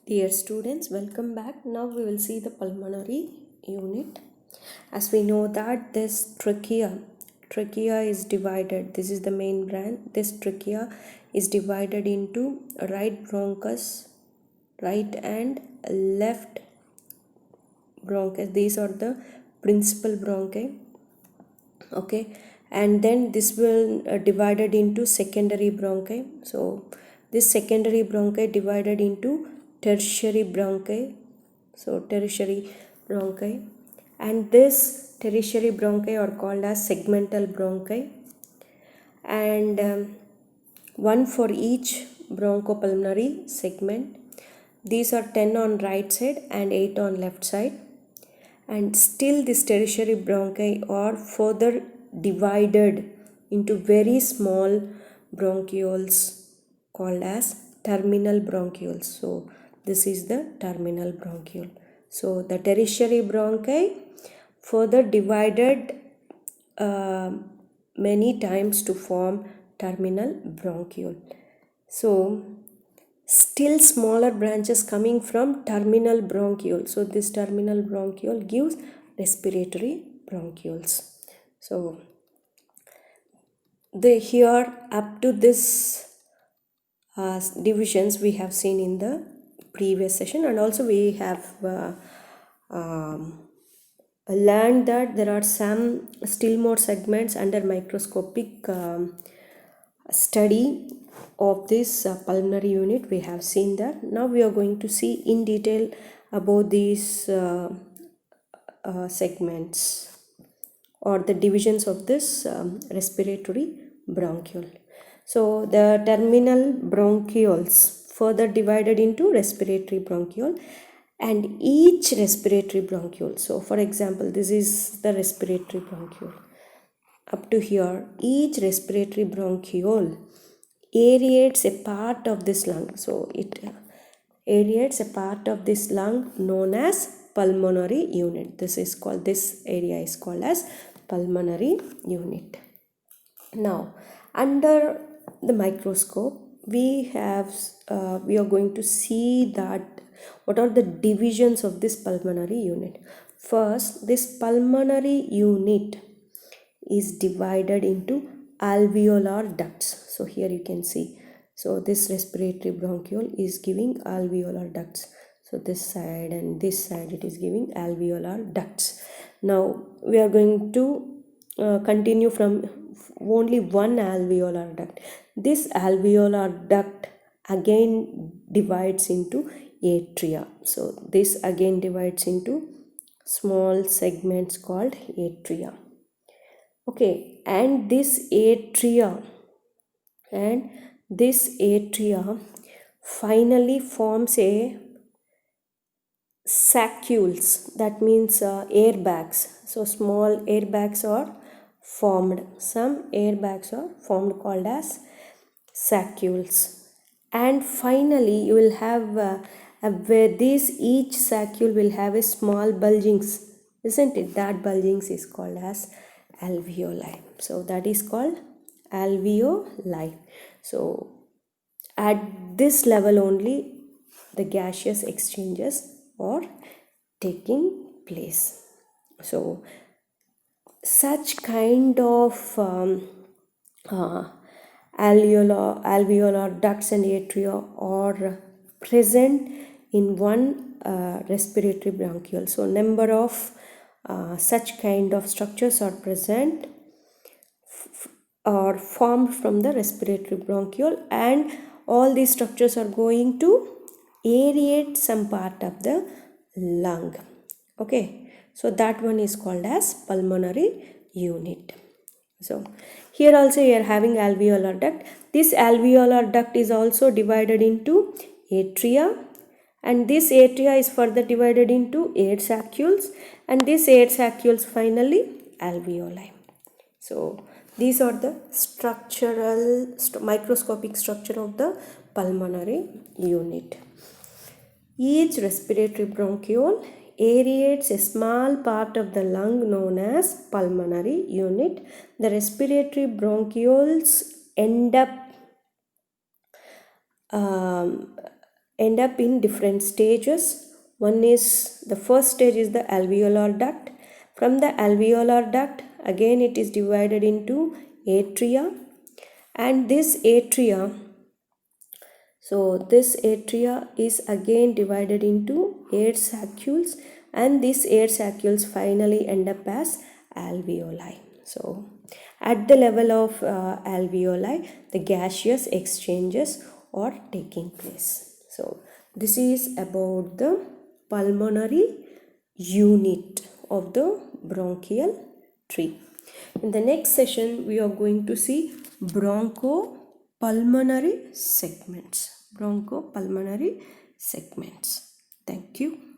Dear students, welcome back. Now we will see the pulmonary unit. As we know that this trachea is divided. This is the main branch. This trachea is divided into right bronchus, right and left bronchus. These are the principal bronchi. Okay, and then this will divided into secondary bronchi. So this secondary bronchi divided into tertiary bronchi. So tertiary bronchi, and this tertiary bronchi are called as segmental bronchi, and one for each bronchopulmonary segment. These are 10 on right side and 8 on left side, and still this tertiary bronchi are further divided into very small bronchioles called as terminal bronchioles. So this is the terminal bronchiole. So the tertiary bronchi further divided uh, many times to form terminal bronchiole. So still smaller branches coming from terminal bronchiole. So this terminal bronchiole gives respiratory bronchioles. So the here up to this divisions we have seen in the previous session, and also we have learned that there are some still more segments under microscopic study of this pulmonary unit. We have seen that. Now we are going to see in detail about these segments or the divisions of this respiratory bronchiole. So the terminal bronchioles further divided into respiratory bronchiole, and each respiratory bronchiole. So for example, this is the respiratory bronchiole. Up to here, each respiratory bronchiole aerates a part of this lung. So it aerates a part of this lung known as pulmonary unit. This area is called as pulmonary unit. Now, under the microscope, we are going to see that what are the divisions of this pulmonary unit. First, this pulmonary unit is divided into alveolar ducts. So here you can see. So this respiratory bronchiole is giving alveolar ducts. So this side and this side it is giving alveolar ducts. Now we are going to continue from only one alveolar duct. This alveolar duct again divides into atria. So this again divides into small segments called atria. Okay, and this atria finally forms a sacules, that means airbags. So small airbags are formed. Some airbags are formed called as sacules, and finally you will have where this each saccule will have a small bulgings, isn't it? That bulgings is called as alveoli. So that is called alveoli. So at this level only the gaseous exchanges are taking place. So such kind of alveolar ducts and atria are present in one respiratory bronchiole. So number of such kind of structures are present or formed from the respiratory bronchiole, and all these structures are going to aerate some part of the lung. Okay, so that one is called as pulmonary unit. So here also you are having alveolar duct. This alveolar duct is also divided into atria, and this atria is further divided into air sacules, and this air sacules finally alveoli. So these are the microscopic structure of the pulmonary unit. Each respiratory bronchiole aerates a small part of the lung known as pulmonary unit. The respiratory bronchioles end up end up in different stages. One is, the first stage is the alveolar duct. From the alveolar duct, again it is divided into atria, and this atria, so this atria is again divided into air sacules, and these air sacules finally end up as alveoli. So at the level of alveoli, the gaseous exchanges are taking place. So this is about the pulmonary unit of the bronchial tree. In the next session, we are going to see bronchopulmonary segments. Bronchopulmonary segments. Thank you.